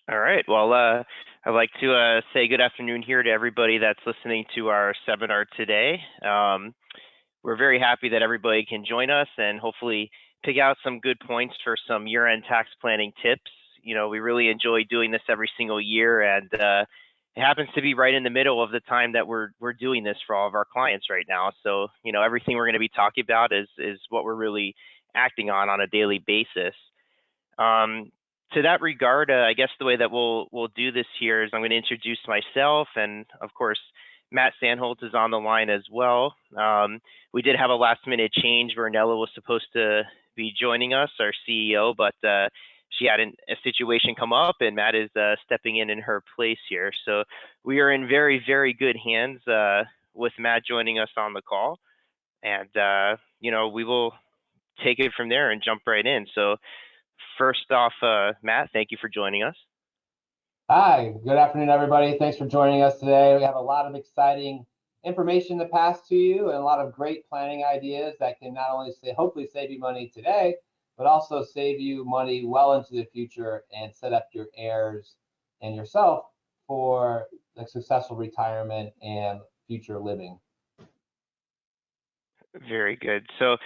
All right. Well, I'd like to say good afternoon here to everybody that's listening to our seminar today. We're very happy that everybody can join us and hopefully pick out some good points for some year-end tax planning tips. We really enjoy doing this every single year, and it happens to be right in the middle of the time that we're doing this for all of our clients right now. So, everything we're going to be talking about is what we're really acting on a daily basis. To that regard, I guess the way that we'll do this here is I'm going to introduce myself, and of course, Matt Sandholz is on the line as well. We did have a last minute change where Nella was supposed to be joining us, our CEO, but she had a situation come up, and Matt is stepping in her place here. So we are in very, very good hands with Matt joining us on the call, and we will take it from there and jump right in. So first off, Matt, thank you for joining us. Hi, good afternoon, everybody. Thanks for joining us today. We have a lot of exciting information to pass to you and a lot of great planning ideas that can not only hopefully save you money today, but also save you money well into the future and set up your heirs and yourself for a successful retirement and future living. Very good. So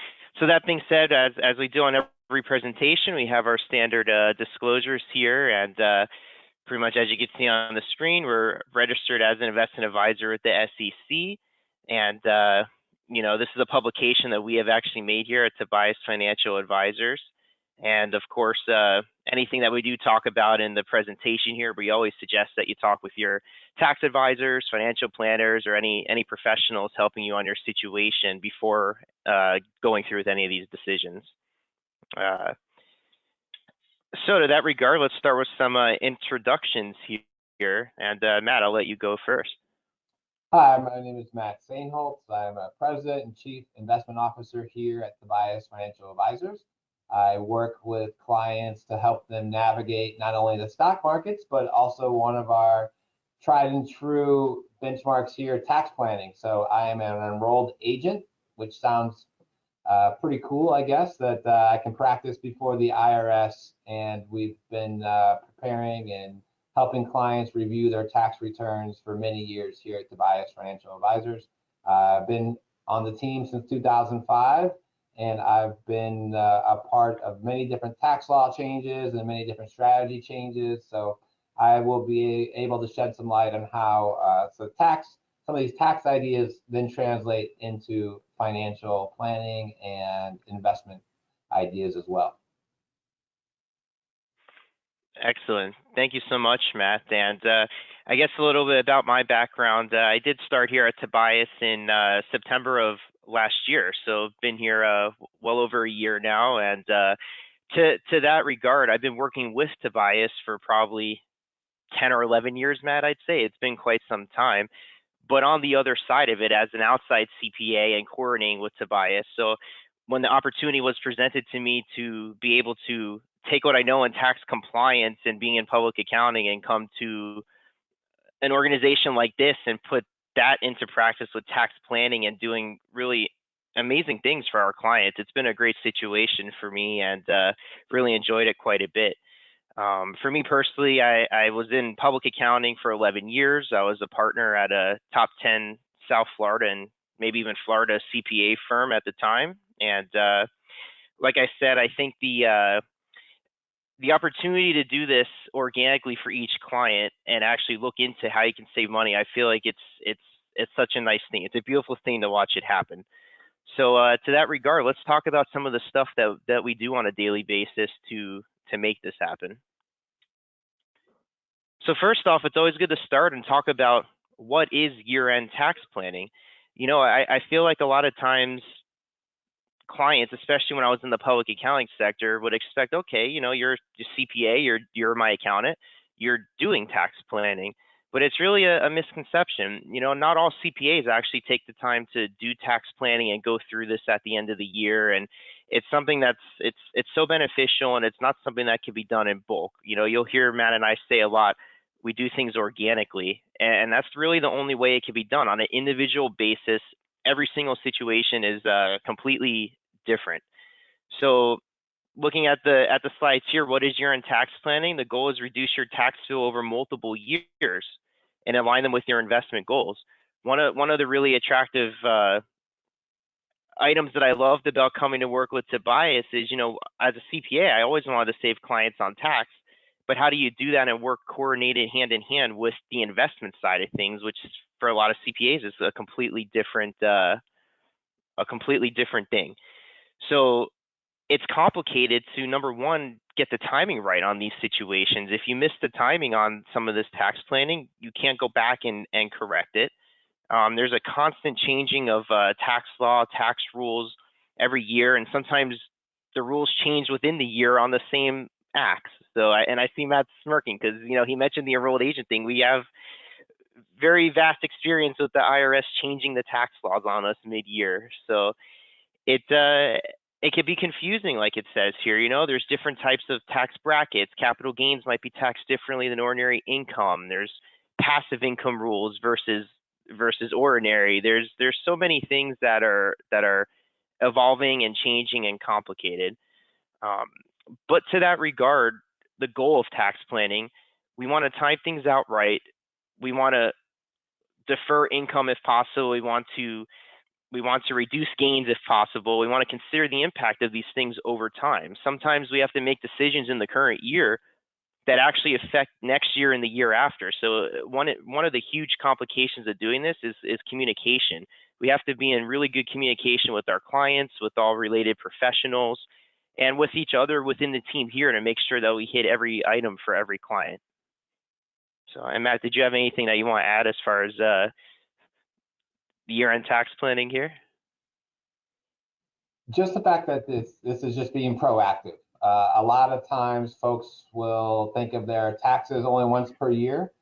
that being said, as we do on every presentation, we have our standard disclosures here, and pretty much as you can see on the screen, we're registered as an investment advisor with the SEC, and this is a publication that we have actually made here at Tobias Financial Advisors. And of course, anything that we do talk about in the presentation here, we always suggest that you talk with your tax advisors, financial planners, or any professionals helping you on your situation before going through with any of these decisions. So to that regard, let's start with some introductions here. And Matt, I'll let you go first. Hi, my name is Matt Sandholz. I'm a President and Chief Investment Officer here at Tobias Financial Advisors. I work with clients to help them navigate not only the stock markets, but also one of our tried and true benchmarks here, tax planning. So I am an enrolled agent, which sounds pretty cool, I guess, that I can practice before the IRS. And we've been preparing and helping clients review their tax returns for many years here at Tobias Financial Advisors. I've been on the team since 2005. And I've been a part of many different tax law changes and many different strategy changes. So I will be able to shed some light on how some of these tax ideas then translate into financial planning and investment ideas as well. Excellent. Thank you so much, Matt. And I guess a little bit about my background. I did start here at Tobias in September of last year, so been here well over a year now. And to that regard, I've been working with Tobias for probably 10 or 11 years, Matt. I'd say it's been quite some time. But on the other side of it, as an outside CPA and coordinating with Tobias, so when the opportunity was presented to me to be able to take what I know in tax compliance and being in public accounting and come to an organization like this and put that into practice with tax planning and doing really amazing things for our clients, it's been a great situation for me, and really enjoyed it quite a bit. For me personally, I was in public accounting for 11 years. I was a partner at a top 10 South Florida and maybe even Florida CPA firm at the time. And like I said, I think the opportunity to do this organically for each client and actually look into how you can save money, I feel like it's such a nice thing. It's a beautiful thing to watch it happen. So to that regard, let's talk about some of the stuff that we do on a daily basis to make this happen. So first off, it's always good to start and talk about what is year-end tax planning. I feel like a lot of times clients, especially when I was in the public accounting sector, would expect, okay, you're a CPA, you're my accountant, you're doing tax planning. But it's really a misconception. Not all CPAs actually take the time to do tax planning and go through this at the end of the year. And it's something it's so beneficial, and it's not something that can be done in bulk. You'll hear Matt and I say a lot, we do things organically, and that's really the only way it can be done on an individual basis. Every single situation is completely different. So looking at the slides here, what is year-end tax planning? The goal is reduce your tax bill over multiple years and align them with your investment goals. One of the really attractive items that I loved about coming to work with Tobias is, as a CPA, I always wanted to save clients on tax, but how do you do that and work coordinated hand in hand with the investment side of things, which for a lot of CPAs is a completely different thing. So it's complicated to, number one, get the timing right on these situations. If you miss the timing on some of this tax planning, you can't go back and correct it. There's a constant changing of tax law, tax rules every year, and sometimes the rules change within the year on the same acts. So, I see Matt smirking because he mentioned the enrolled agent thing. We have very vast experience with the IRS changing the tax laws on us mid-year. So it can be confusing, like it says here. There's different types of tax brackets. Capital gains might be taxed differently than ordinary income. There's passive income rules versus ordinary. There's so many things that are evolving and changing and complicated. But to that regard, the goal of tax planning, we want to time things out right. We want to defer income if possible. We want to reduce gains if possible. We want to consider the impact of these things over time. Sometimes we have to make decisions in the current year that actually affect next year and the year after. So one of the huge complications of doing this is communication. We have to be in really good communication with our clients, with all related professionals, and with each other within the team here to make sure that we hit every item for every client. So, and Matt, did you have anything that you want to add as far as the year-end tax planning here? Just the fact that this is just being proactive. A lot of times folks will think of their taxes only once per year.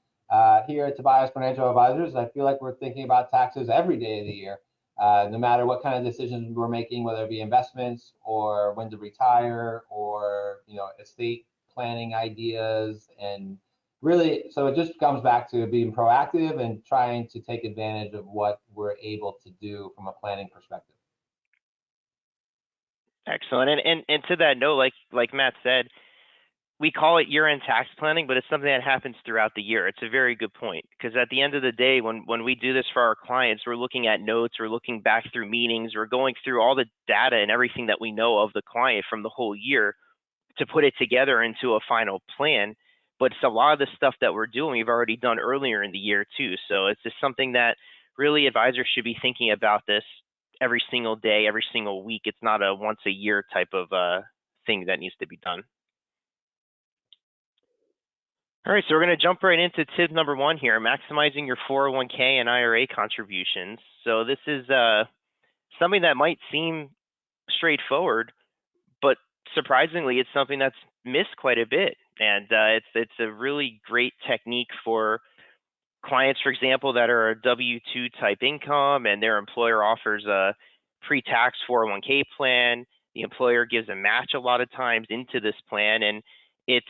Here at Tobias Financial Advisors, I feel like we're thinking about taxes every day of the year, no matter what kind of decisions we're making, whether it be investments or when to retire or estate planning ideas. And really, so it just comes back to being proactive and trying to take advantage of what we're able to do from a planning perspective. Excellent. And to that note, like Matt said, we call it year-end tax planning, but it's something that happens throughout the year. It's a very good point, because at the end of the day, when we do this for our clients, we're looking at notes, we're looking back through meetings, we're going through all the data and everything that we know of the client from the whole year to put it together into a final plan. But it's a lot of the stuff that we're doing, we've already done earlier in the year too. So it's just something that really advisors should be thinking about this every single day, every single week. It's not a once a year type of thing that needs to be done. All right, so we're going to jump right into tip number one here, maximizing your 401k and IRA contributions. So this is something that might seem straightforward, but surprisingly, it's something that's missed quite a bit. And it's a really great technique for clients, for example, that are a W-2 type income and their employer offers a pre-tax 401k plan. The employer gives a match a lot of times into this plan, and it's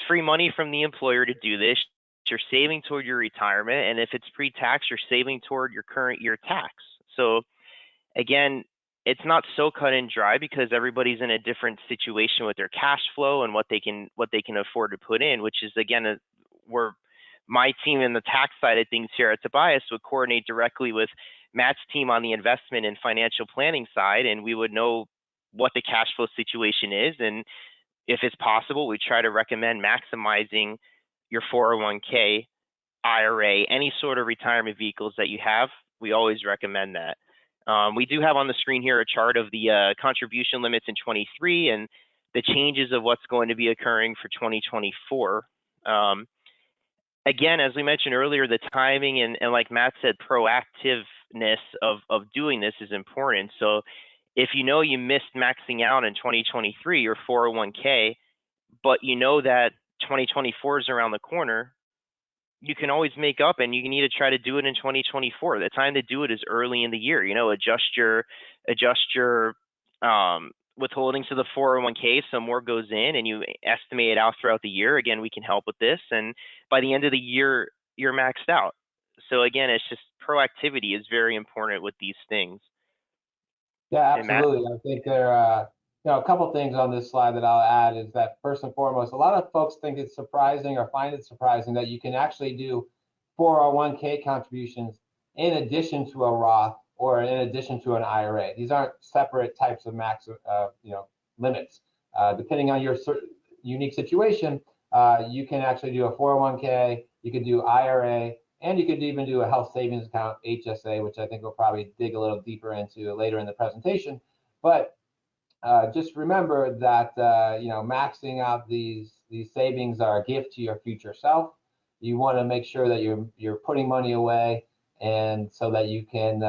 free money from the employer to do this. You're saving toward your retirement, and if it's pre-tax, you're saving toward your current year tax. So again, it's not so cut and dry because everybody's in a different situation with their cash flow and what they can afford to put in, which is again where my team in the tax side of things here at Tobias would coordinate directly with Matt's team on the investment and financial planning side, and we would know what the cash flow situation is, and if it's possible, we try to recommend maximizing your 401k, IRA, any sort of retirement vehicles that you have. We always recommend that. We do have on the screen here a chart of the contribution limits in 23 and the changes of what's going to be occurring for 2024. Again, as we mentioned earlier, the timing and like Matt said, proactiveness of doing this is important. So if you know you missed maxing out in 2023 your 401k, but you know that 2024 is around the corner, you can always make up, and you need to try to do it in 2024. The time to do it is early in the year. Adjust your withholdings to the 401k so more goes in, and you estimate it out throughout the year. Again, we can help with this, and by the end of the year, you're maxed out. So again, it's just proactivity is very important with these things. Yeah, absolutely. I think A couple things on this slide that I'll add is that first and foremost, a lot of folks think it's surprising or find it surprising that you can actually do 401k contributions in addition to a Roth or in addition to an IRA. These aren't separate types of max, limits. Depending on your unique situation, you can actually do a 401k, you could do IRA, and you could even do a health savings account, HSA, which I think we'll probably dig a little deeper into later in the presentation. But just remember that maxing out these savings are a gift to your future self. You want to make sure that you're putting money away, and so that you can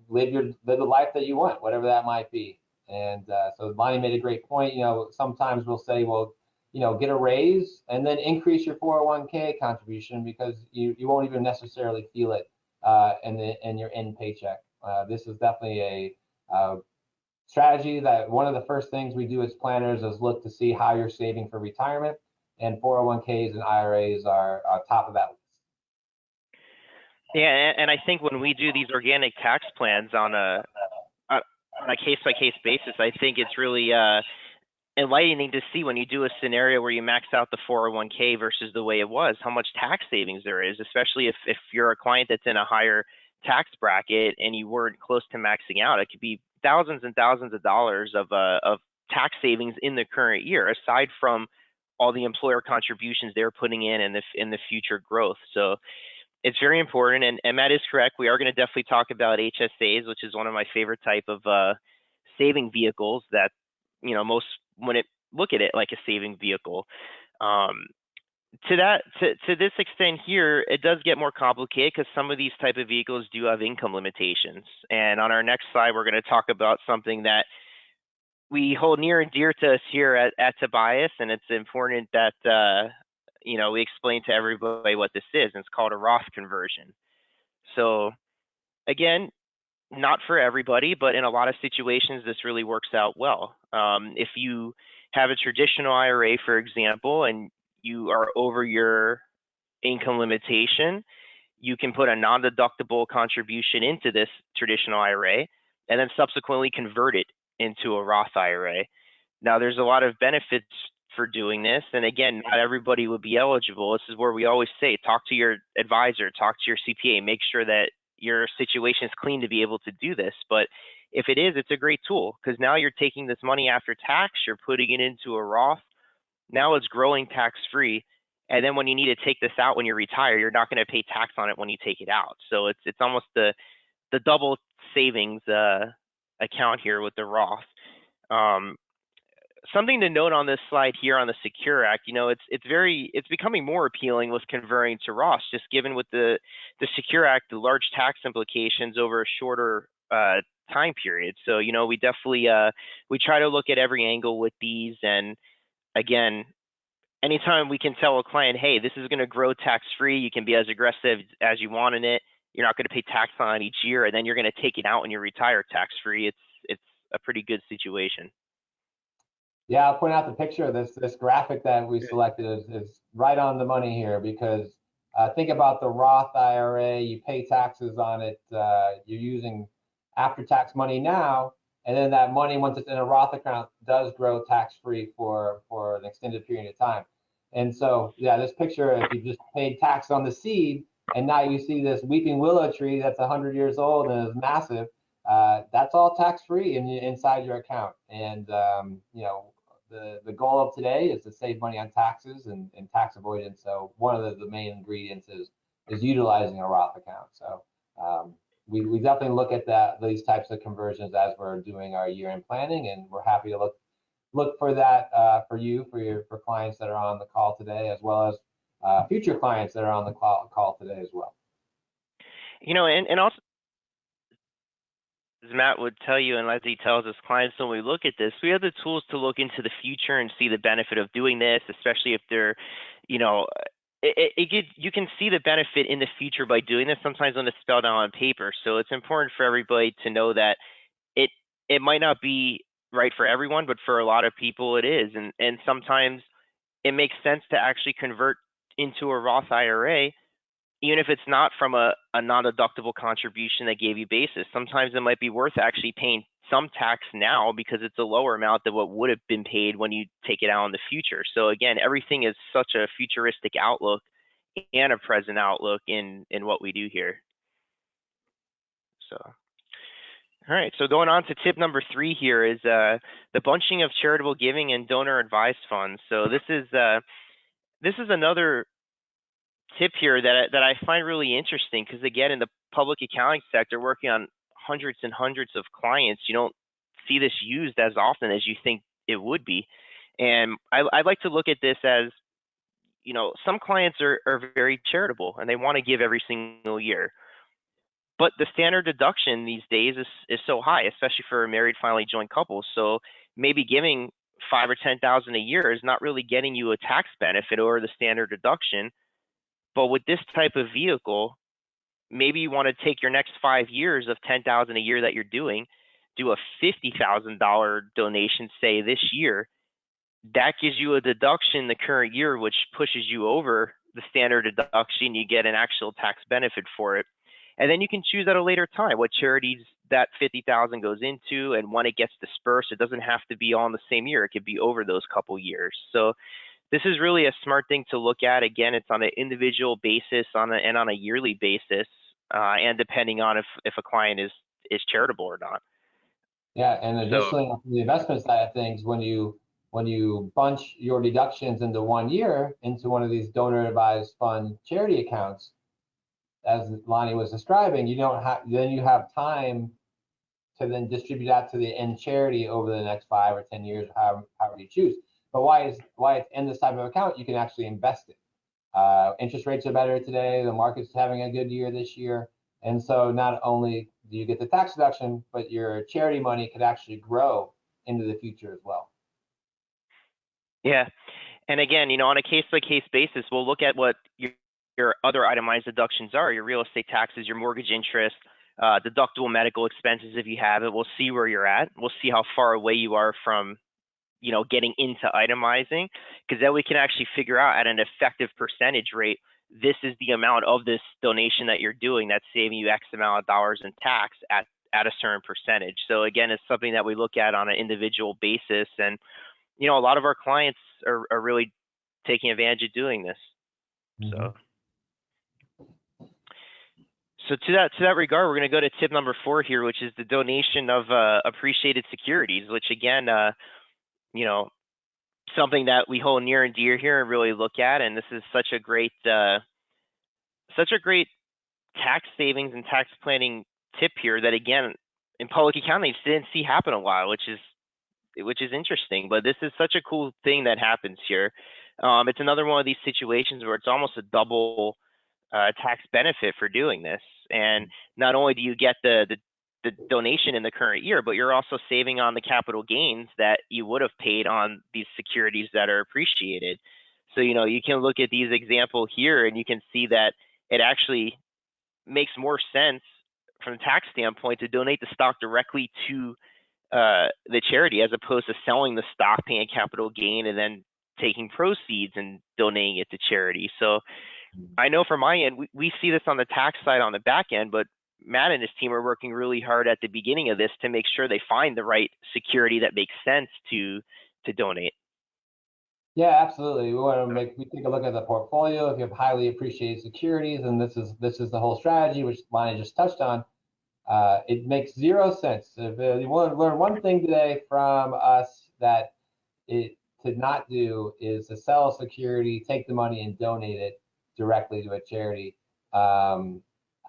live the life that you want, whatever that might be. And so Bonnie made a great point. Sometimes we'll say, well, get a raise and then increase your 401k contribution, because you won't even necessarily feel it in your end paycheck. This is definitely a strategy that one of the first things we do as planners is look to see how you're saving for retirement, and 401ks and IRAs are top of that list. Yeah, and I think when we do these organic tax plans on a case-by-case basis, I think it's really enlightening to see when you do a scenario where you max out the 401k versus the way it was, how much tax savings there is, especially if you're a client that's in a higher tax bracket and you weren't close to maxing out. It could be thousands and thousands of dollars of tax savings in the current year, aside from all the employer contributions they're putting in the future growth. So it's very important. And Matt is correct. We are going to definitely talk about HSAs, which is one of my favorite type of saving vehicles that, most when it look at it like a saving vehicle. To this extent here, it does get more complicated because some of these type of vehicles do have income limitations. And on our next slide, we're going to talk about something that we hold near and dear to us here at Tobias, and it's important that we explain to everybody what this is. And it's called a Roth conversion. So again, not for everybody, but in a lot of situations, this really works out well. If you have a traditional IRA, for example, and you are over your income limitation, you can put a non-deductible contribution into this traditional IRA and then subsequently convert it into a Roth IRA. Now, there's a lot of benefits for doing this. And again, not everybody would be eligible. This is where we always say, talk to your advisor, talk to your CPA, make sure that your situation is clean to be able to do this. But if it is, it's a great tool, because now you're taking this money after tax, you're putting it into a Roth. Now it's growing tax-free. And then when you need to take this out when you retire, you're not going to pay tax on it when you take it out. So it's almost the double savings account here with the Roth. Something to note on this slide here on the Secure Act, it's becoming more appealing with converting to Roth, just given with the Secure Act, the large tax implications over a shorter time period. So, we definitely, we try to look at every angle with these. And again, anytime we can tell a client, hey, this is going to grow tax-free, you can be as aggressive as you want in it, you're not going to pay tax on it each year, and then you're going to take it out when you retire tax-free, it's a pretty good situation. Yeah, I'll point out the picture of this graphic that we selected is right on the money here, because think about the Roth IRA, you pay taxes on it, you're using after-tax money now, and then that money, once it's in a Roth account, does grow tax-free for an extended period of time. And so, yeah, this picture, if you just paid tax on the seed, and now you see this weeping willow tree that's 100 years old and is massive, that's all tax-free inside your account. And the goal of today is to save money on taxes and tax avoidance. So one of the main ingredients is utilizing a Roth account. So we definitely look at these types of conversions as we're doing our year-end planning, and we're happy to look for that for clients that are on the call today, as well as future clients that are on the call today as well. And also, as Matt would tell you, and as he tells his clients when we look at this, we have the tools to look into the future and see the benefit of doing this, especially if they're, you can see the benefit in the future by doing this sometimes when it's spelled out on paper. So it's important for everybody to know that it might not be right for everyone, but for a lot of people it is. And sometimes it makes sense to actually convert into a Roth IRA, even if it's not from a non-deductible contribution that gave you basis. Sometimes it might be worth actually paying some tax now because it's a lower amount than what would have been paid when you take it out in the future. So again, everything is such a futuristic outlook and a present outlook in what we do here. So, all right. So going on to tip number 3 here is the bunching of charitable giving and donor advised funds. So this is another tip here that I find really interesting because again, in the public accounting sector, working on hundreds and hundreds of clients, you don't see this used as often as you think it would be. And I like to look at this as, you know, some clients are very charitable and they want to give every single year. But the standard deduction these days is so high, especially for a married filing joint couple. So maybe giving 5 or 10,000 a year is not really getting you a tax benefit or the standard deduction. But with this type of vehicle, maybe you want to take your next 5 years of 10,000 a year that you're doing, do a $50,000 donation, say this year. That gives you a deduction the current year, which pushes you over the standard deduction. You get an actual tax benefit for it. And then you can choose at a later time what charities that 50,000 goes into and when it gets dispersed. It doesn't have to be all in the same year. It could be over those couple years. So this is really a smart thing to look at. Again, it's on an individual basis and on a yearly basis, and depending on if a client is charitable or not. Yeah, and additionally, on the investment side of things, when you bunch your deductions into 1 year into one of these donor advised fund charity accounts, as Lonnie was describing, you have time to then distribute out to the end charity over the next 5 or 10 years, however you choose. But why it's in this type of account, you can actually invest it. Interest rates are better today. The market's having a good year this year. And so not only do you get the tax deduction, but your charity money could actually grow into the future as well. Yeah. And again, you know, on a case-by-case basis, we'll look at what your other itemized deductions are, your real estate taxes, your mortgage interest, deductible medical expenses if you have it. We'll see where you're at. We'll see how far away you are from, you know, getting into itemizing, because then we can actually figure out at an effective percentage rate, this is the amount of this donation that you're doing that's saving you X amount of dollars in tax at a certain percentage. So again, it's something that we look at on an individual basis. And, you know, a lot of our clients are really taking advantage of doing this. Mm-hmm. So to that regard, we're going to go to tip number 4 here, which is the donation of appreciated securities, which again, you know, something that we hold near and dear here and really look at. And this is such a great tax savings and tax planning tip here that, again, in public accounting, didn't see happen a while, which is interesting. But this is such a cool thing that happens here. It's another one of these situations where it's almost a double tax benefit for doing this. And not only do you get the donation in the current year, but you're also saving on the capital gains that you would have paid on these securities that are appreciated. So, you know, you can look at these examples here and you can see that it actually makes more sense from a tax standpoint to donate the stock directly to the charity as opposed to selling the stock, paying capital gain, and then taking proceeds and donating it to charity. So I know from my end, we see this on the tax side on the back end, but Matt and his team are working really hard at the beginning of this to make sure they find the right security that makes sense to donate. Yeah, absolutely. We take a look at the portfolio. If you have highly appreciated securities, and this is the whole strategy, which Lonnie just touched on, it makes zero sense. If you want to learn one thing today from us that it to not do is to sell a security, take the money and donate it directly to a charity.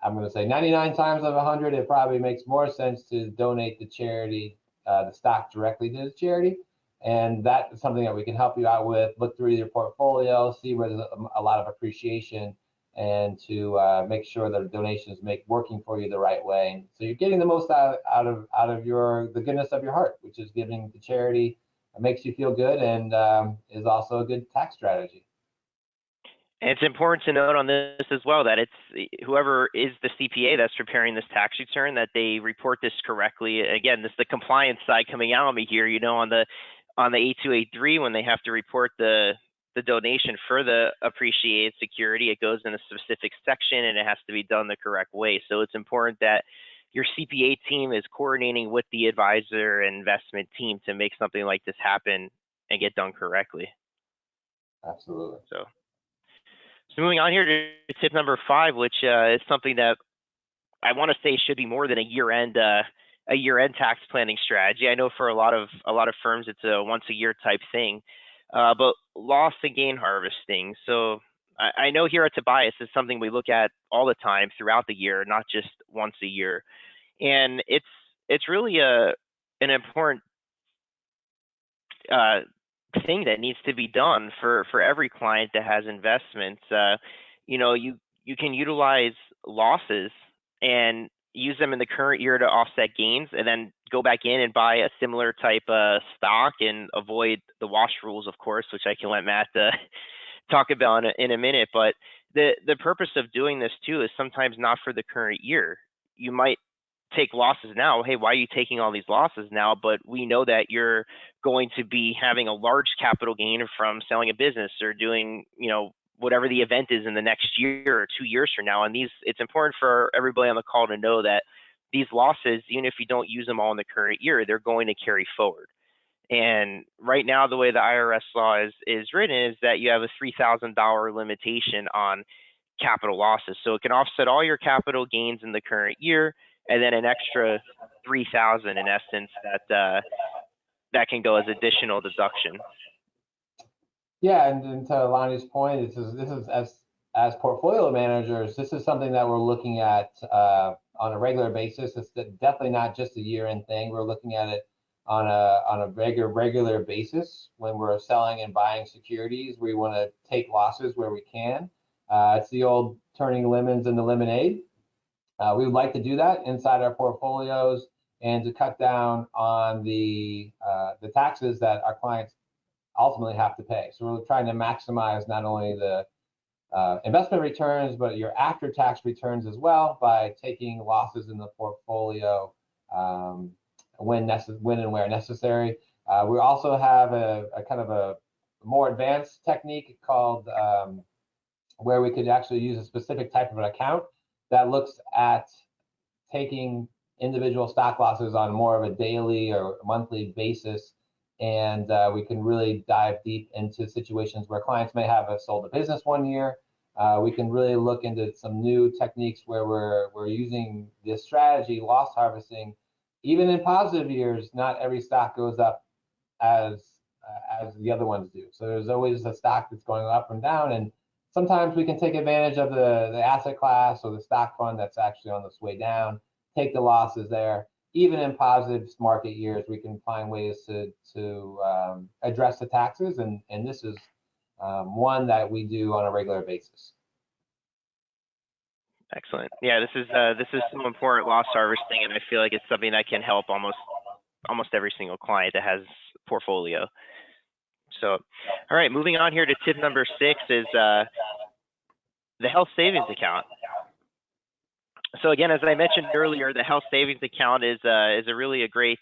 I'm going to say 99 times out of 100, it probably makes more sense to donate the charity, the stock directly to the charity. And that is something that we can help you out with. Look through your portfolio, see where there's a lot of appreciation, and to make sure that the donations make working for you the right way. So you're getting the most out of the goodness of your heart, which is giving to charity. It makes you feel good and is also a good tax strategy. And it's important to note on this as well that it's whoever is the CPA that's preparing this tax return, that they report this correctly. Again, this is the compliance side coming out on me here. You know, on the A283, when they have to report the donation for the appreciated security, it goes in a specific section and it has to be done the correct way. So it's important that your CPA team is coordinating with the advisor and investment team to make something like this happen and get done correctly. Absolutely. So moving on here to tip number 5, which is something that I want to say should be more than a year-end tax planning strategy. I know for a lot of firms it's a once a year type thing, but loss and gain harvesting. So I know here at Tobias is something we look at all the time throughout the year, not just once a year, and it's really an important thing that needs to be done for every client that has investments. You can utilize losses and use them in the current year to offset gains, and then go back in and buy a similar type of stock and avoid the wash rules, of course, which I can let Matt talk about in a minute. But the purpose of doing this too is sometimes not for the current year. You might take losses now. Hey, why are you taking all these losses now? But we know that you're going to be having a large capital gain from selling a business or doing, whatever the event is in the next year or 2 years from now. And it's important for everybody on the call to know that these losses, even if you don't use them all in the current year, they're going to carry forward. And right now, the way the IRS law is written is that you have a $3,000 limitation on capital losses. So it can offset all your capital gains in the current year, and then an extra $3,000 in essence that can go as additional deduction. Yeah, and to Lonnie's point, this is as portfolio managers, this is something that we're looking at on a regular basis. It's definitely not just a year-end thing. We're looking at it on a regular basis when we're selling and buying securities. We want to take losses where we can. It's the old turning lemons into lemonade. We would like to do that inside our portfolios and to cut down on the taxes that our clients ultimately have to pay. So we're trying to maximize not only the investment returns, but your after-tax returns as well by taking losses in the portfolio when and where necessary. We also have a kind of a more advanced technique called where we could actually use a specific type of an account that looks at taking individual stock losses on more of a daily or monthly basis. And we can really dive deep into situations where clients may have sold a business one year. We can really look into some new techniques where we're using this strategy, loss harvesting. Even in positive years, not every stock goes up as the other ones do. So there's always a stock that's going up and down, and sometimes we can take advantage of the asset class or the stock fund that's actually on this way down, take the losses there. Even in positive market years, we can find ways to address the taxes, and this is one that we do on a regular basis. Excellent. Yeah, this is some important loss harvesting, and I feel like it's something that can help almost every single client that has portfolio. So, all right, moving on here to tip number 6 is the health savings account. So again, as I mentioned earlier, the health savings account is a really great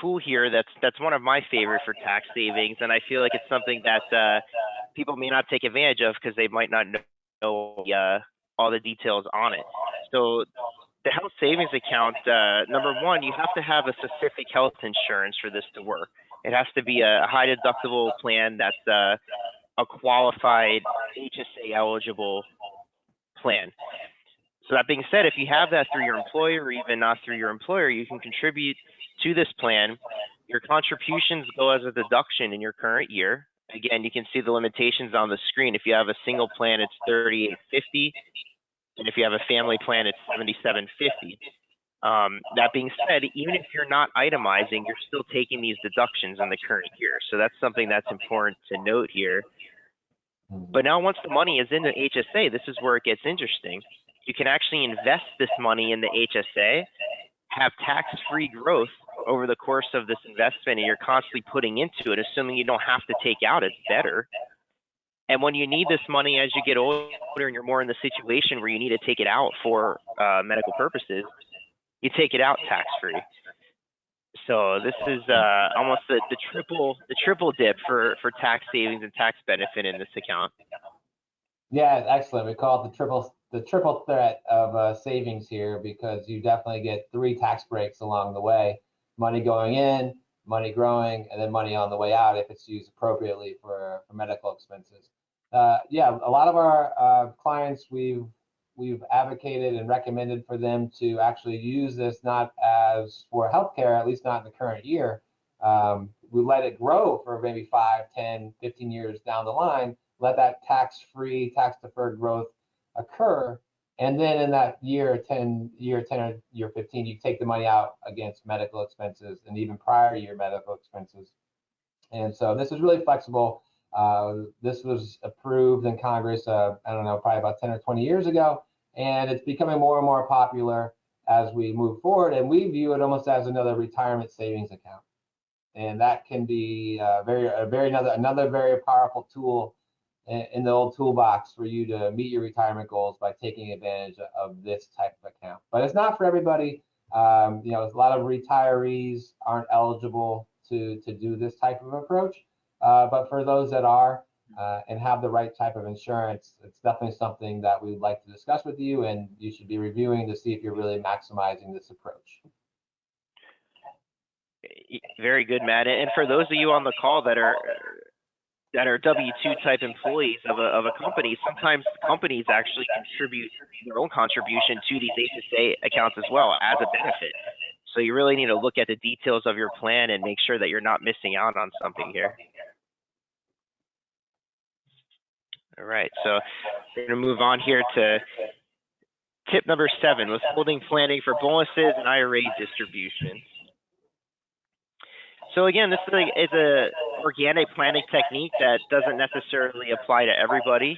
tool here. That's one of my favorite for tax savings, and I feel like it's something that people may not take advantage of because they might not know all the details on it. So the health savings account, number one, you have to have a specific health insurance for this to work. It has to be a high deductible plan that's a qualified HSA eligible plan. So that being said, if you have that through your employer or even not through your employer, you can contribute to this plan. Your contributions go as a deduction in your current year. Again, you can see the limitations on the screen. If you have a single plan, it's $38.50, and if you have a family plan, it's $77.50. That being said, even if you're not itemizing, you're still taking these deductions in the current year. So that's something that's important to note here. But now once the money is in the HSA, this is where it gets interesting. You can actually invest this money in the HSA, have tax-free growth over the course of this investment, and you're constantly putting into it, assuming you don't have to take out, it's better. And when you need this money as you get older and you're more in the situation where you need to take it out for medical purposes, you take it out tax-free. So this is almost the triple dip for tax savings and tax benefit in this account. Yeah, excellent. We call it the the triple threat of savings here, because you definitely get 3 tax breaks along the way: money going in, money growing, and then money on the way out if it's used appropriately for medical expenses. Yeah, a lot of our clients, we've advocated and recommended for them to actually use this not as for healthcare, at least not in the current year. We let it grow for maybe 5, 10, 15 years down the line, let that tax-free, tax-deferred growth occur. And then in that year 10 or year 15, you take the money out against medical expenses and even prior year medical expenses. And so this is really flexible. This was approved in Congress, I don't know, probably about 10 or 20 years ago, and it's becoming more and more popular as we move forward. And we view it almost as another retirement savings account, and that can be another very powerful tool in the old toolbox for you to meet your retirement goals by taking advantage of this type of account. But it's not for everybody. A lot of retirees aren't eligible to do this type of approach. But for those that are and have the right type of insurance, it's definitely something that we'd like to discuss with you, and you should be reviewing to see if you're really maximizing this approach. Very good, Matt. And for those of you on the call that are W-2 type employees of a company, sometimes companies actually contribute their own contribution to these HSA accounts as well as a benefit. So you really need to look at the details of your plan and make sure that you're not missing out on something here. All right, so we're going to move on here to tip number 7, withholding planning for bonuses and IRA distributions. So again, this is a organic planning technique that doesn't necessarily apply to everybody.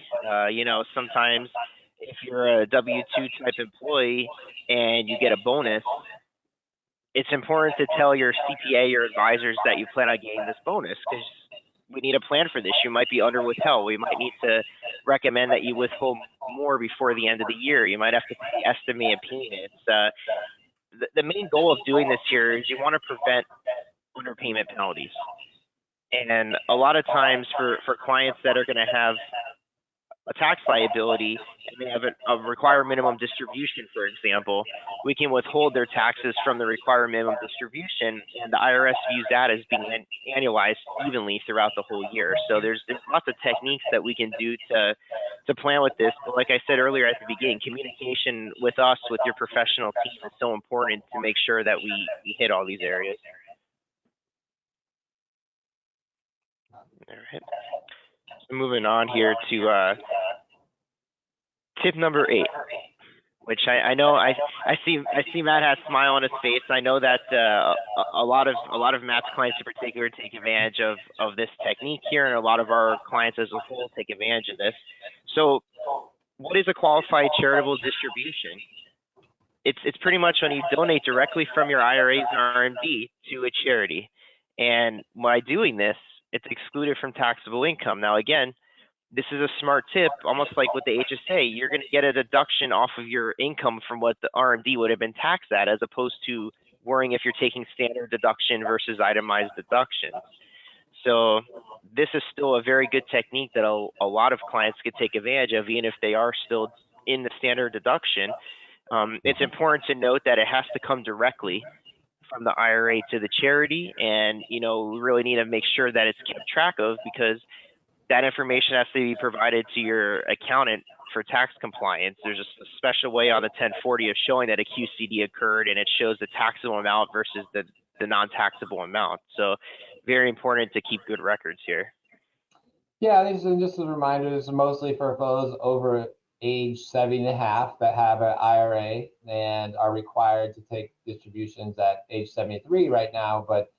Sometimes if you're a W-2 type employee and you get a bonus, it's important to tell your CPA or advisors that you plan on getting this bonus, because we need a plan for this. You might be under withheld. We might need to recommend that you withhold more before the end of the year. You might have to pay estimated payments. The main goal of doing this here is you want to prevent underpayment penalties. And a lot of times for clients that are going to have a tax liability and they have a required minimum distribution, for example, we can withhold their taxes from the required minimum distribution, and the IRS views that as being annualized evenly throughout the whole year. So there's lots of techniques that we can do to plan with this. But like I said earlier at the beginning, communication with us, with your professional team, is so important to make sure that we hit all these areas. All right. So moving on here to tip number 8, which I know I see Matt has a smile on his face. I know that a lot of Matt's clients in particular take advantage of this technique here, and a lot of our clients as a whole take advantage of this. So what is a qualified charitable distribution? It's pretty much when you donate directly from your IRAs and RMD to a charity. And by doing this, it's excluded from taxable income. Now, again, this is a smart tip, almost like with the HSA. You're going to get a deduction off of your income from what the RMD would have been taxed at, as opposed to worrying if you're taking standard deduction versus itemized deductions. So this is still a very good technique that a lot of clients could take advantage of, even if they are still in the standard deduction. It's important to note that it has to come directly from the IRA to the charity, and we really need to make sure that it's kept track of, because that information has to be provided to your accountant for tax compliance. There's a special way on the 1040 of showing that a QCD occurred, and it shows the taxable amount versus the non-taxable amount. So very important to keep good records here. Yeah, these are just a reminder. This is mostly for those over age 70.5 that have an IRA and are required to take distributions at age 73 right now. But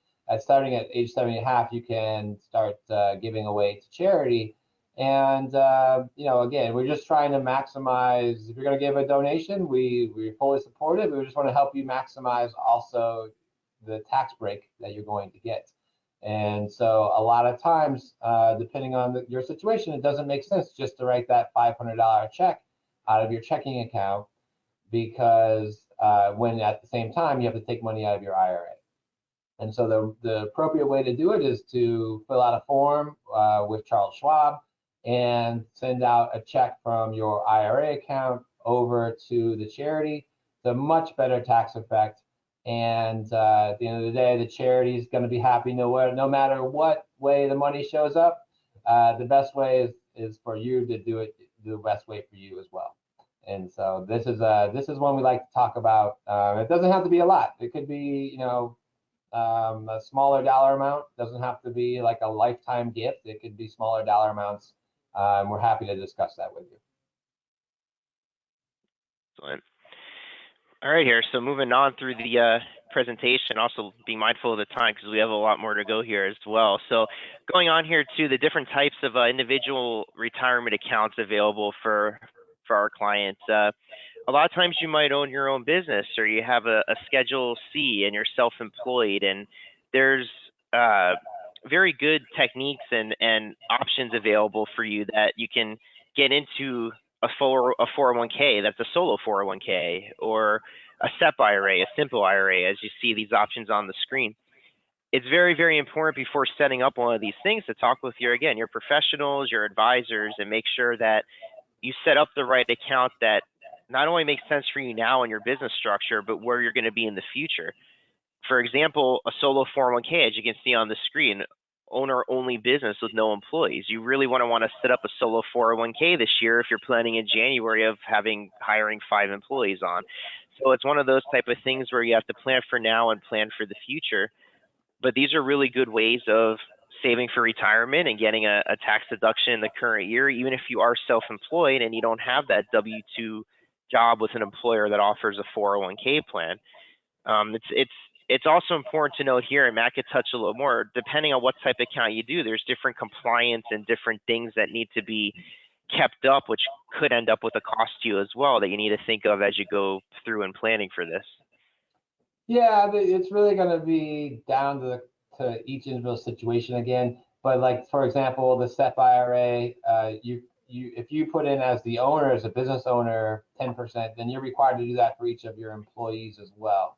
starting at age 70.5, you can start giving away to charity. And again, we're just trying to maximize. If you're going to give a donation, we fully support it. We just want to help you maximize also the tax break that you're going to get. And so a lot of times, depending on your situation, it doesn't make sense just to write that $500 check out of your checking account, because when at the same time you have to take money out of your IRA. And so the appropriate way to do it is to fill out a form with Charles Schwab and send out a check from your IRA account over to the charity. It's a much better tax effect. And at the end of the day, the charity is going to be happy no matter what way the money shows up. The best way is for you to do it the best way for you as well. And so this is one we like to talk about. It doesn't have to be a lot. It could be, a smaller dollar amount. It doesn't have to be like a lifetime gift. It could be smaller dollar amounts. We're happy to discuss that with you. Excellent. All right, here. So moving on through the presentation, also being mindful of the time because we have a lot more to go here as well. So going on here to the different types of individual retirement accounts available for our clients. A lot of times you might own your own business or you have a Schedule C and you're self-employed, and there's very good techniques and options available for you that you can get into a 401k that's a solo 401k, or a SEP IRA, a simple IRA, as you see these options on the screen. It's very, very important before setting up one of these things to talk with your professionals, your advisors, and make sure that you set up the right account that not only makes sense for you now in your business structure, but where you're going to be in the future. For example, a solo 401k, as you can see on the screen, owner-only business with no employees. You really want to set up a solo 401k this year if you're planning in January of hiring 5 employees on. So it's one of those type of things where you have to plan for now and plan for the future. But these are really good ways of saving for retirement and getting a tax deduction in the current year, even if you are self-employed and you don't have that W-2 job with an employer that offers a 401k plan. It's also important to note here, and Matt could touch a little more, depending on what type of account you do, there's different compliance and different things that need to be kept up, which could end up with a cost to you as well that you need to think of as you go through and planning for this. Yeah, it's really going to be down to each individual situation again. But like, for example, the SEP IRA, if you put in as the owner, as a business owner, 10%, then you're required to do that for each of your employees as well.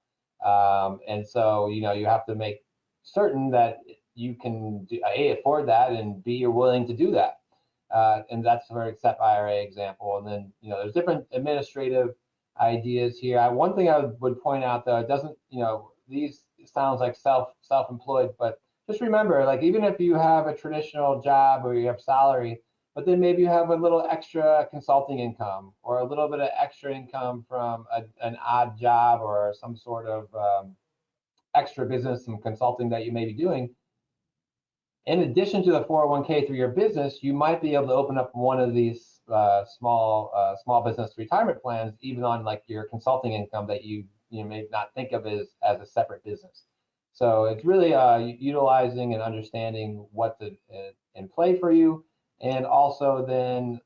And so, you have to make certain that you can A, afford that, and B, you're willing to do that. And that's a very SEP IRA example. And then, there's different administrative ideas here. One thing I would point out, though, it doesn't, these sounds like self-employed, but just remember, like, even if you have a traditional job or you have salary, but then maybe you have a little extra consulting income or a little bit of extra income from an odd job or some sort of extra business and consulting that you may be doing. In addition to the 401k through your business, you might be able to open up one of these small business retirement plans, even on like your consulting income that you may not think of as a separate business. So it's really utilizing and understanding what's in play for you, and also then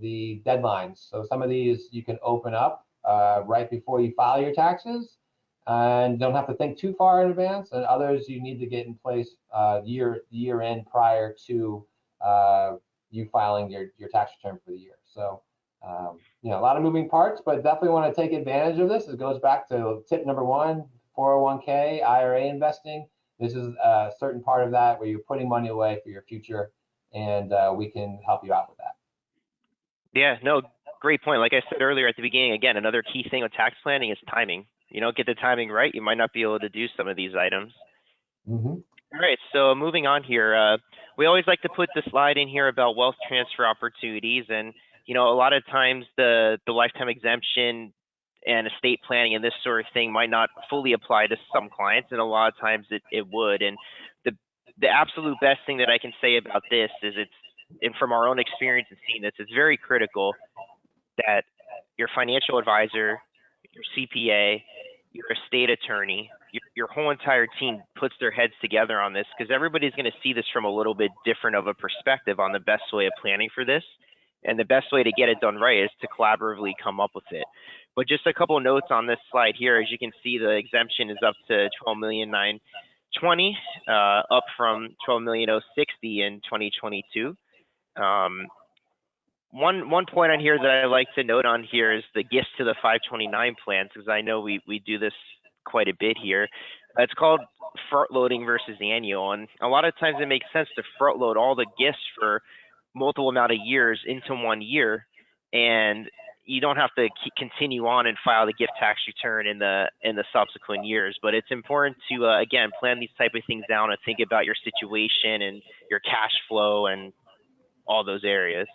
the deadlines. So some of these you can open up right before you file your taxes and don't have to think too far in advance, and others you need to get in place year end prior to you filing your tax return for the year. So a lot of moving parts, but definitely want to take advantage of this. It goes back to tip number 1, 401k, IRA investing. This is a certain part of that where you're putting money away for your future, and we can help you out with that. Yeah, no, great point. Like I said earlier at the beginning, again, another key thing with tax planning is timing. You don't get the timing right, you might not be able to do some of these items. Mm-hmm. All right, so moving on here, we always like to put the slide in here about wealth transfer opportunities, and a lot of times the lifetime exemption and estate planning and this sort of thing might not fully apply to some clients, and a lot of times it would. And the absolute best thing that I can say about this is and from our own experience and seeing this, it's very critical that your financial advisor, your CPA, your estate attorney, your whole entire team puts their heads together on this, because everybody's going to see this from a little bit different of a perspective on the best way of planning for this. And the best way to get it done right is to collaboratively come up with it. But just a couple of notes on this slide here. As you can see, the exemption is up to $12,920,000, up from $12,060,000 in 2022. One point on here that I like to note on here is the gifts to the 529 plans, because I know we do this quite a bit here. It's called front loading versus annual, and a lot of times it makes sense to front load all the gifts for multiple amount of years into one year, and you don't have to continue on and file the gift tax return in the subsequent years. But it's important to again plan these type of things down and think about your situation and your cash flow and all those areas.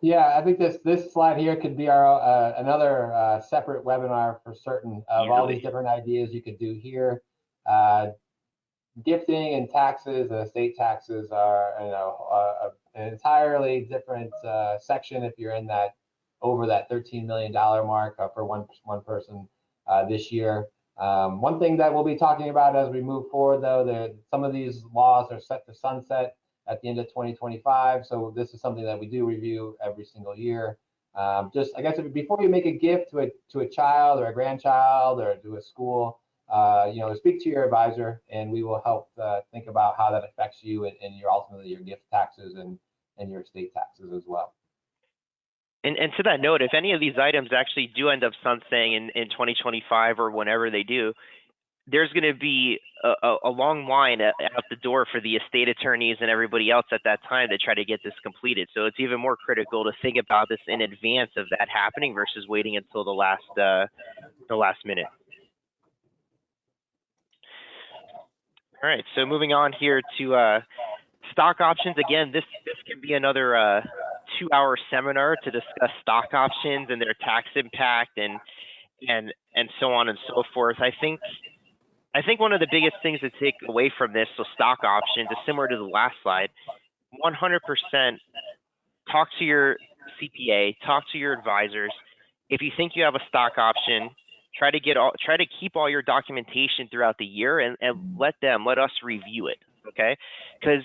Yeah, I think this slide here could be our another separate webinar for certain of all these different ideas you could do here. Gifting and taxes and estate taxes are, an entirely different section if you're in that over that $13 million mark for one person this year. One thing that we'll be talking about as we move forward, though, some of these laws are set to sunset at the end of 2025. So this is something that we do review every single year. Just, I guess, before you make a gift to a child or a grandchild or to a school, speak to your advisor, and we will help think about how that affects you and ultimately your gift taxes and your estate taxes as well. And to that note, if any of these items actually do end up sunsetting in 2025 or whenever they do, there's going to be a long line out the door for the estate attorneys and everybody else at that time to try to get this completed. So it's even more critical to think about this in advance of that happening versus waiting until the last minute. All right, so moving on here to stock options. Again, this can be another 2-hour seminar to discuss stock options and their tax impact and so on and so forth. I think one of the biggest things to take away from this, so stock options, is similar to the last slide. 100% talk to your CPA, talk to your advisors. If you think you have a stock option, try to keep all your documentation throughout the year and let us review it, okay? Because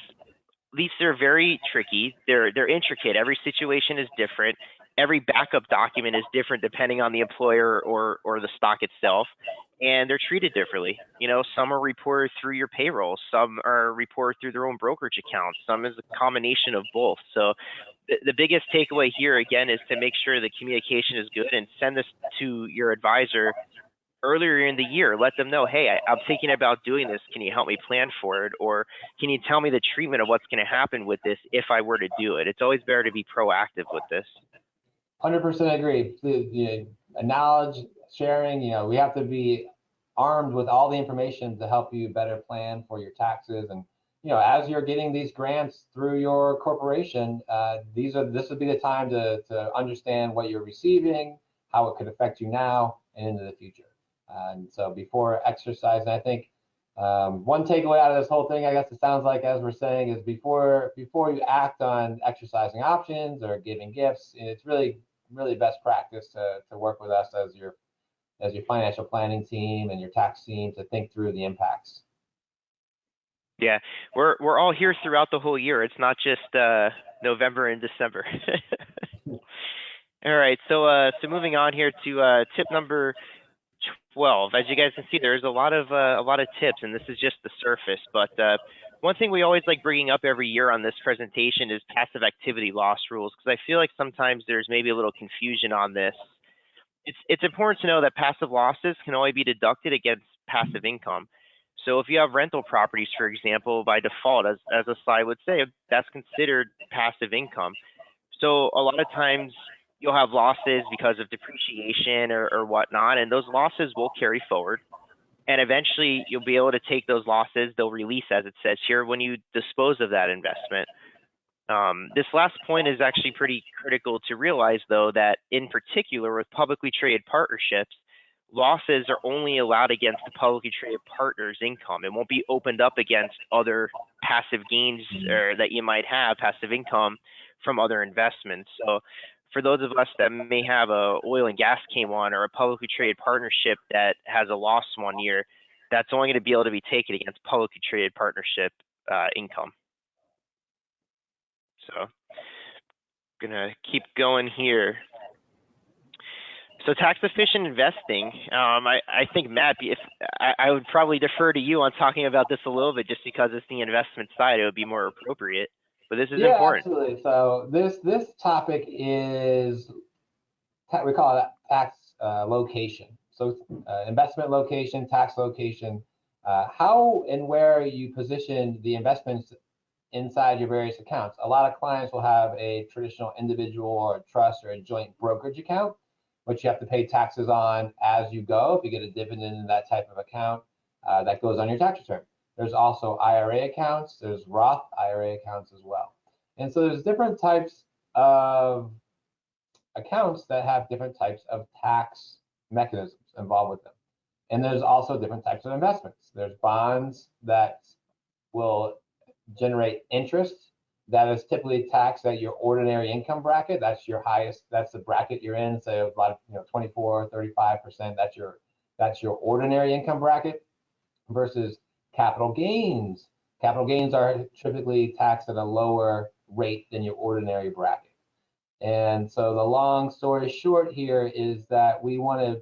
these are very tricky. They're intricate. Every situation is different. Every backup document is different depending on the employer or the stock itself, and they're treated differently. Some are reported through your payroll, some are reported through their own brokerage accounts, some is a combination of both. So the biggest takeaway here, again, is to make sure the communication is good and send this to your advisor earlier in the year. Let them know, hey, I'm thinking about doing this. Can you help me plan for it? Or can you tell me the treatment of what's going to happen with this if I were to do it? It's always better to be proactive with this. 100% agree. Knowledge sharing, we have to be armed with all the information to help you better plan for your taxes. And, as you're getting these grants through your corporation, this would be the time to understand what you're receiving, how it could affect you now and into the future. And so before exercising, I think one takeaway out of this whole thing, I guess it sounds like, as we're saying, is before you act on exercising options or giving gifts, it's really best practice to work with us as your financial planning team and your tax team to think through the impacts. Yeah, we're all here throughout the whole year. It's not just November and December. All right, so moving on here to tip number 12. As you guys can see, there's a lot of tips, and this is just the surface. But one thing we always like bringing up every year on this presentation is passive activity loss rules, because I feel like sometimes there's maybe a little confusion on this. It's important to know that passive losses can only be deducted against passive income. So if you have rental properties, for example, by default, as the slide would say, that's considered passive income. So a lot of times you'll have losses because of depreciation or whatnot, and those losses will carry forward. And eventually you'll be able to take those losses, they'll release, as it says here, when you dispose of that investment. This last point is actually pretty critical to realize, though, that in particular with publicly traded partnerships, losses are only allowed against the publicly traded partner's income. It won't be opened up against other passive gains that you might have, passive income from other investments. So for those of us that may have a oil and gas K1 or a publicly traded partnership that has a loss one year, that's only going to be able to be taken against publicly traded partnership income. So I'm gonna keep going here. So tax efficient investing, I think, Matt, if I would probably defer to you on talking about this a little bit, just because it's the investment side, it would be more appropriate. But this is important. Yeah, absolutely. So this topic is, we call it tax location. So investment location, tax location, how and where you position the investments inside your various accounts. A lot of clients will have a traditional individual or a trust or a joint brokerage account, which you have to pay taxes on as you go. If you get a dividend in that type of account, that goes on your tax return. There's also IRA accounts, there's Roth IRA accounts as well. And so there's different types of accounts that have different types of tax mechanisms involved with them. And there's also different types of investments. There's bonds that will generate interest that is typically taxed at your ordinary income bracket. That's your highest, that's the bracket you're in. Say about 24, 35%, that's your ordinary income bracket versus capital gains. Capital gains are typically taxed at a lower rate than your ordinary bracket. And so the long story short here is that we want to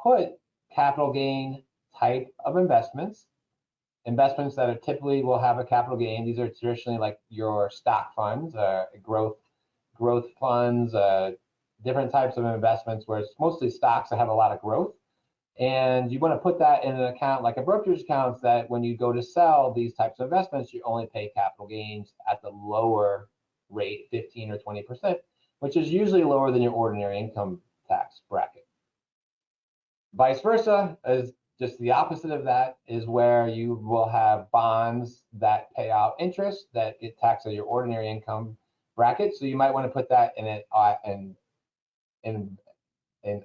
put capital gain type of investments that are typically will have a capital gain. These are traditionally like your stock funds, growth funds, different types of investments where it's mostly stocks that have a lot of growth. And you want to put that in an account like a brokerage account that when you go to sell these types of investments, you only pay capital gains at the lower rate, 15 or 20%, which is usually lower than your ordinary income tax bracket. Vice versa is just the opposite of that, is where you will have bonds that pay out interest that get taxed at your ordinary income bracket. So you might want to put that in an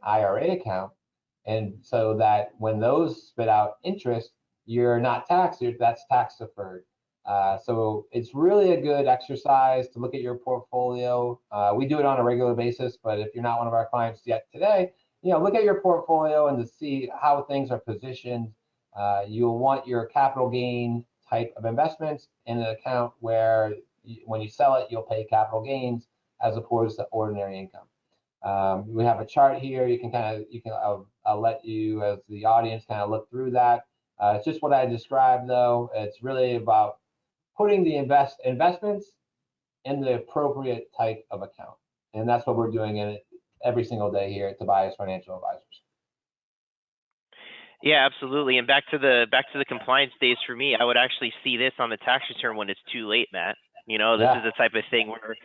IRA account. And so that when those spit out interest, you're not taxed, that's tax deferred. So it's really a good exercise to look at your portfolio. We do it on a regular basis, but if you're not one of our clients yet today, look at your portfolio and to see how things are positioned. You'll want your capital gain type of investments in an account where when you sell it, you'll pay capital gains as opposed to ordinary income. We have a chart here. I'll let you as the audience kind of look through that. It's just what I described though. It's really about putting the investments in the appropriate type of account. And that's what we're doing in it every single day here at Tobias Financial Advisors. Yeah, absolutely. And back to the compliance days for me, I would actually see this on the tax return when it's too late, Matt. This is the type of thing where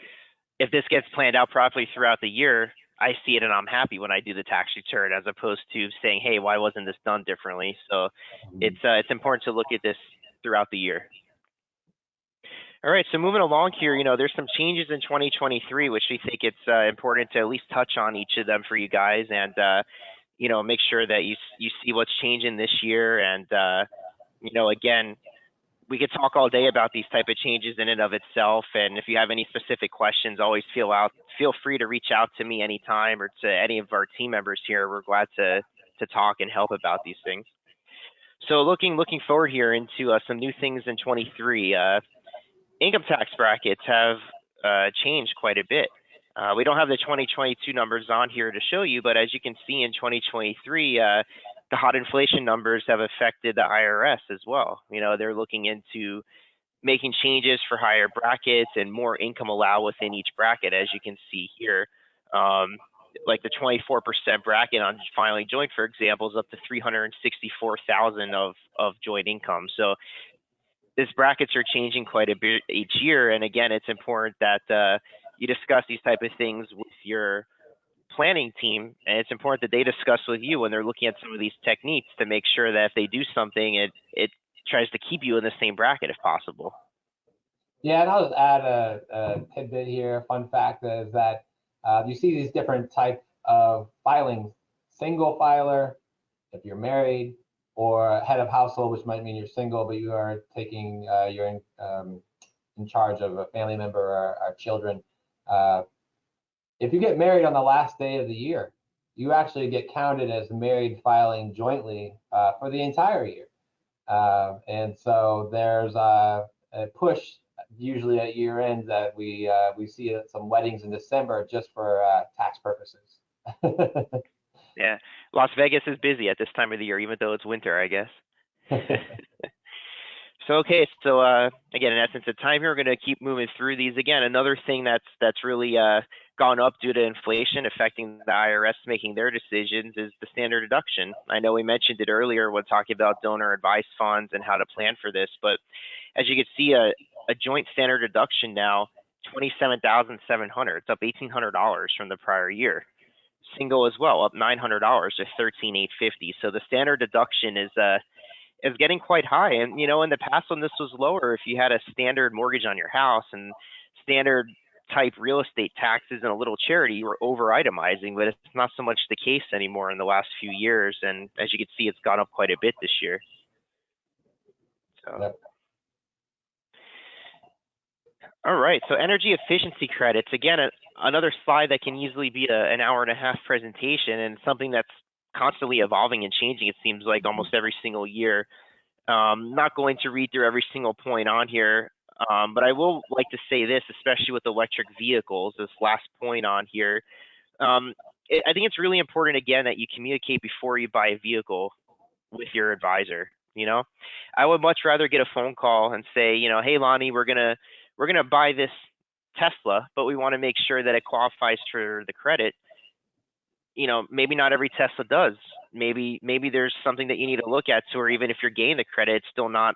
if this gets planned out properly throughout the year, I see it and I'm happy when I do the tax return, as opposed to saying, hey, why wasn't this done differently? So it's important to look at this throughout the year. All right, so moving along here, there's some changes in 2023, which we think it's important to at least touch on each of them for you guys and, make sure that you see what's changing this year. And, again, we could talk all day about these type of changes in and of itself. And if you have any specific questions, always feel free to reach out to me anytime or to any of our team members here. We're glad to talk and help about these things. So looking forward here into some new things in 23, income tax brackets have changed quite a bit. We don't have the 2022 numbers on here to show you, but as you can see in 2023, the hot inflation numbers have affected the IRS as well. They're looking into making changes for higher brackets and more income allowed within each bracket, as you can see here. Like the 24% bracket on filing joint, for example, is up to $364,000 of joint income. So these brackets are changing quite a bit each year. And again, it's important that you discuss these type of things with your planning team, and it's important that they discuss with you when they're looking at some of these techniques to make sure that if they do something, it tries to keep you in the same bracket if possible. Yeah, and I'll just add a tidbit here. Fun fact is that you see these different types of filings: single filer, if you're married, or head of household, which might mean you're single, but you are taking, you're in charge of a family member or children. If you get married on the last day of the year, you actually get counted as married filing jointly for the entire year. And so there's a push usually at year end that we see some weddings in December just for tax purposes. Yeah, Las Vegas is busy at this time of the year, even though it's winter, I guess. So again, in essence, the time here, we're going to keep moving through these. Again, another thing that's really gone up due to inflation affecting the IRS making their decisions is the standard deduction. I know we mentioned it earlier when talking about donor advised funds and how to plan for this, but as you can see, a joint standard deduction now, $27,700. It's up $1,800 from the prior year. Single as well, up $900 to $13,850. So the standard deduction is getting quite high. And you know, in the past when this was lower, if you had a standard mortgage on your house and standard type real estate taxes and a little charity, you were over itemizing, but it's not so much the case anymore in the last few years. And as you can see, it's gone up quite a bit this year. So. Yep. All right, so energy efficiency credits, again, another slide that can easily be an hour and a half presentation, and something that's constantly evolving and changing, it seems like almost every single year. Not going to read through every single point on here, but I will like to say this, especially with electric vehicles, this last point on here. I think it's really important, again, that you communicate before you buy a vehicle with your advisor. You know, I would much rather get a phone call and say, you know, hey, Lonnie, we're gonna buy this Tesla, but we want to make sure that it qualifies for the credit. You know, maybe not every Tesla does. Maybe there's something that you need to look at, or even if you're getting the credit, it's still not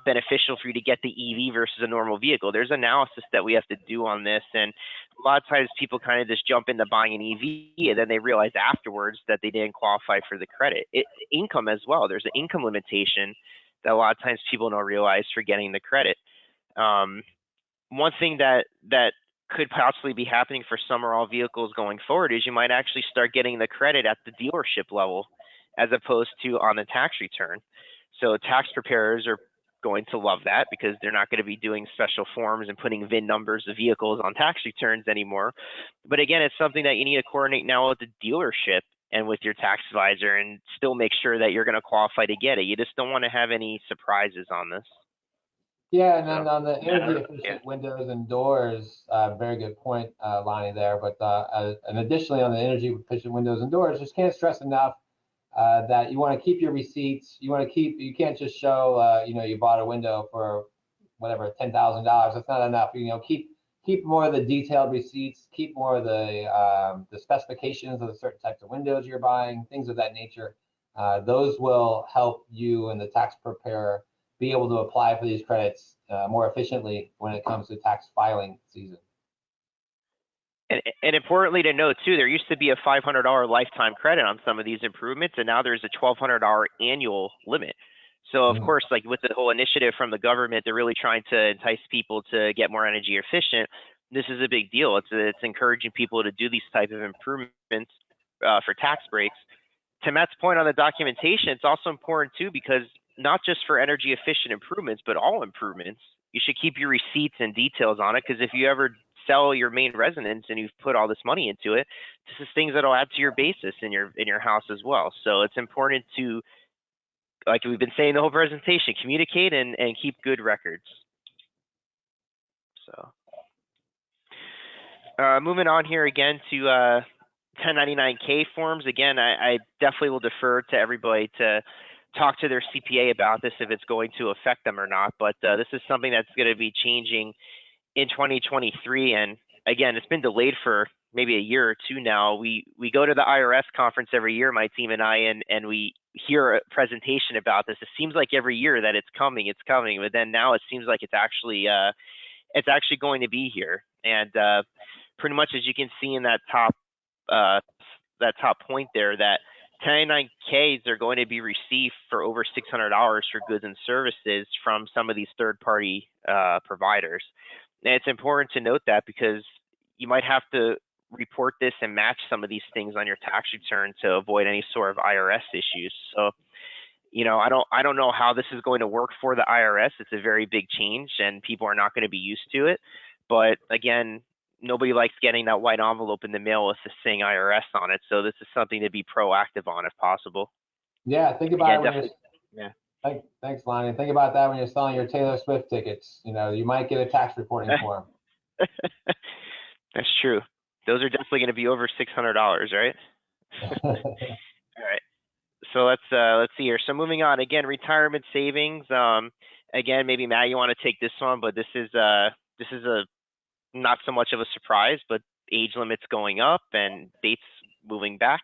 beneficial for you to get the EV versus a normal vehicle. There's analysis that we have to do on this, and a lot of times people kind of just jump into buying an EV and then they realize afterwards that they didn't qualify for the credit. Income as well. There's an income limitation that a lot of times people don't realize for getting the credit. One thing that could possibly be happening for some or all vehicles going forward is you might actually start getting the credit at the dealership level as opposed to on the tax return. So tax preparers are going to love that because they're not going to be doing special forms and putting VIN numbers of vehicles on tax returns anymore. But again, it's something that you need to coordinate now with the dealership and with your tax advisor and still make sure that you're going to qualify to get it. You just don't want to have any surprises on this. Yeah, and then on the energy efficient windows and doors, very good point, Lonnie, there. But and additionally on the energy efficient windows and doors, just can't stress enough that you want to keep your receipts. You can't just show, you know, you bought a window for whatever, $10,000. That's not enough. You know, keep more of the detailed receipts, keep more of the specifications of the certain types of windows you're buying, things of that nature. Those will help you and the tax preparer be able to apply for these credits more efficiently when it comes to tax filing season. And importantly to note too, there used to be a $500 lifetime credit on some of these improvements, and now there's a $1,200 annual limit. So of course, like with the whole initiative from the government, they're really trying to entice people to get more energy efficient. This is a big deal. It's encouraging people to do these type of improvements for tax breaks. To Matt's point on the documentation, it's also important too because not just for energy efficient improvements, but all improvements, you should keep your receipts and details on it, because if you ever sell your main residence and you've put all this money into it, this is things that'll add to your basis in your house as well. So it's important to, like we've been saying the whole presentation, communicate and keep good records. So moving on here again to 1099K forms. Again, I definitely will defer to everybody to talk to their CPA about this if it's going to affect them or not. But this is something that's going to be changing in 2023. And again, it's been delayed for maybe a year or two now. We go to the IRS conference every year, my team and I, and we hear a presentation about this. It seems like every year that it's coming, but then now it seems like it's actually going to be here. And pretty much as you can see in that top point there, that 1099Ks are going to be received for over $600 for goods and services from some of these third-party providers. And it's important to note that because you might have to report this and match some of these things on your tax return to avoid any sort of IRS issues. So, you know, I don't know how this is going to work for the IRS. It's a very big change and people are not going to be used to it. But again, nobody likes getting that white envelope in the mail with the saying IRS on it. So this is something to be proactive on if possible. Yeah, think about it. Thanks, Lonnie. Think about that when you're selling your Taylor Swift tickets. You know, you might get a tax reporting form. That's true. Those are definitely going to be over $600, right? All right. So let's see here. So moving on again, retirement savings. Again, maybe Matt, you want to take this one, but this is a not so much of a surprise, but age limits going up and dates moving back.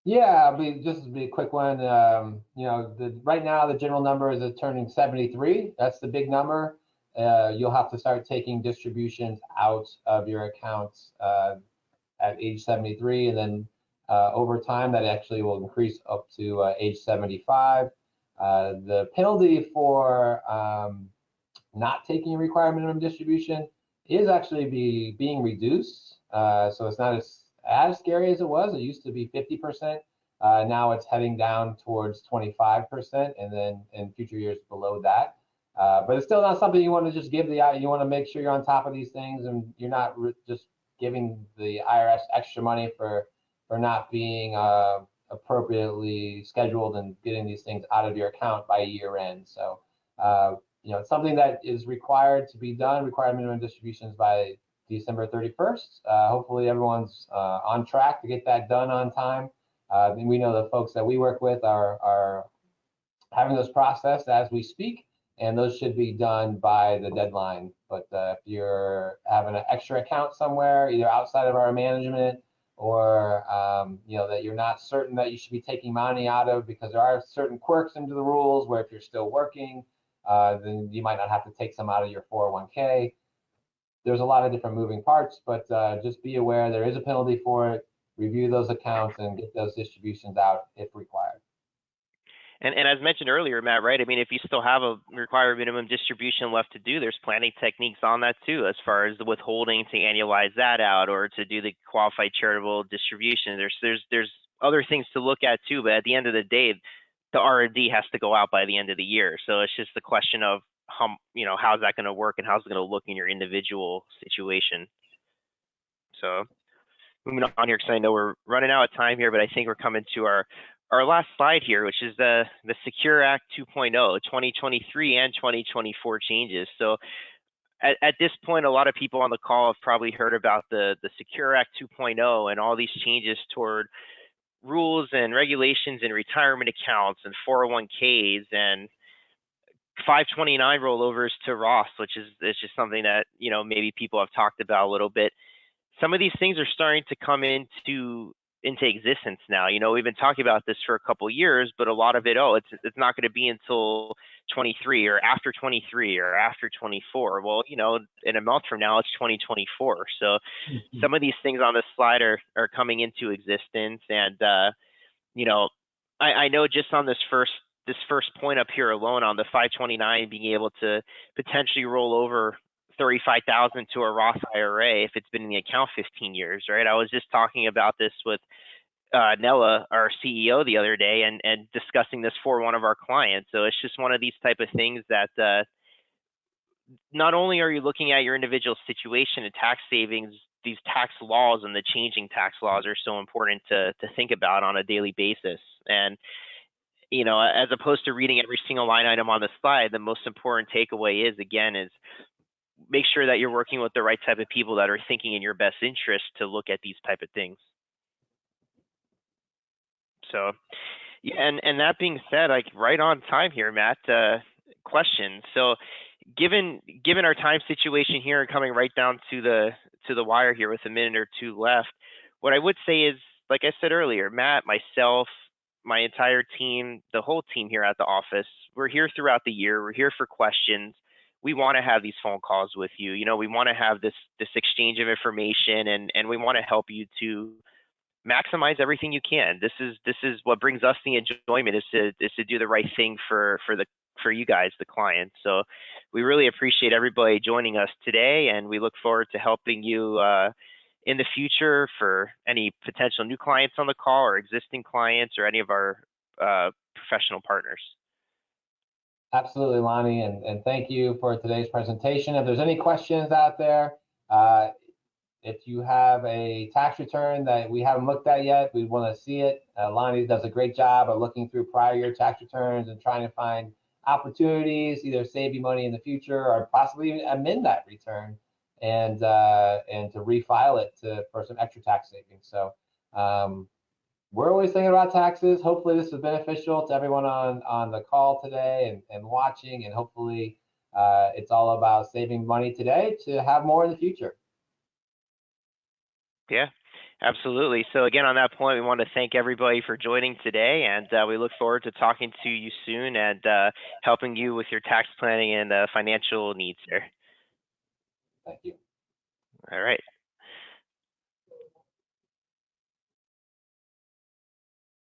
Yeah, just to be a quick one. Right now the general number is turning 73. That's the big number. You'll have to start taking distributions out of your accounts at age 73, and then over time that actually will increase up to age 75. The penalty for not taking a required minimum distribution is actually being reduced. So it's not as scary as it was. It used to be 50%. Now it's heading down towards 25%, and then in future years below that. But it's still not something you want to just give you want to make sure you're on top of these things, and you're not just giving the IRS extra money for not being appropriately scheduled and getting these things out of your account by year end. So it's something that is required to be done, required minimum distributions by December 31st. Hopefully everyone's on track to get that done on time. And we know the folks that we work with are having those processed as we speak, and those should be done by the deadline. But if you're having an extra account somewhere, either outside of our management or that you're not certain that you should be taking money out of, because there are certain quirks into the rules where if you're still working, then you might not have to take some out of your 401k. There's a lot of different moving parts, but just be aware there is a penalty for it. Review those accounts and get those distributions out if required. And as mentioned earlier, Matt, right? I mean, if you still have a required minimum distribution left to do, there's planning techniques on that too, as far as the withholding to annualize that out or to do the qualified charitable distribution. There's other things to look at too, but at the end of the day, the R&D has to go out by the end of the year. So it's just the question of how's that going to work and how's it going to look in your individual situation. So moving on here, because I know we're running out of time here, but I think we're coming to our last slide here, which is the Secure Act 2.0, 2023 and 2024 changes. So at this point, a lot of people on the call have probably heard about the Secure Act 2.0 and all these changes toward rules and regulations in retirement accounts and 401ks and 529 rollovers to Roth, which is just something that maybe people have talked about a little bit. Some of these things are starting to come into existence now. We've been talking about this for a couple of years, but a lot of it, it's not going to be until 23 or after 23 or after 24. Well, in a month from now, it's 2024. So some of these things on this slide are coming into existence. And, I know just on this first point up here alone on the 529 being able to potentially roll over 35,000 to a Roth IRA if it's been in the account 15 years, right? I was just talking about this with Nella, our CEO, the other day, and discussing this for one of our clients. So it's just one of these type of things that not only are you looking at your individual situation and tax savings, these tax laws and the changing tax laws are so important to think about on a daily basis. And as opposed to reading every single line item on the slide, the most important takeaway is make sure that you're working with the right type of people that are thinking in your best interest to look at these type of things. So, yeah, and that being said, like right on time here, Matt, question. So given our time situation here and coming right down to the wire here with a minute or two left, what I would say is, like I said earlier, Matt, myself, my entire team, the whole team here at the office, we're here throughout the year. We're here for questions. We want to have these phone calls with you. We want to have this exchange of information, and we want to help you to maximize everything you can. This is what brings us the enjoyment, is to do the right thing for you guys, the clients. So we really appreciate everybody joining us today, and we look forward to helping you in the future for any potential new clients on the call or existing clients or any of our professional partners. Absolutely, Lonnie, and thank you for today's presentation. If there's any questions out there, if you have a tax return that we haven't looked at yet, we want to see it. Lonnie does a great job of looking through prior year tax returns and trying to find opportunities, either save you money in the future or possibly even amend that return and to refile it for some extra tax savings. So we're always thinking about taxes. Hopefully this was beneficial to everyone on the call today and watching, and hopefully it's all about saving money today to have more in the future. Yeah, Absolutely. So again, on that point, we want to thank everybody for joining today, and we look forward to talking to you soon and helping you with your tax planning and financial needs there. Thank you. All right.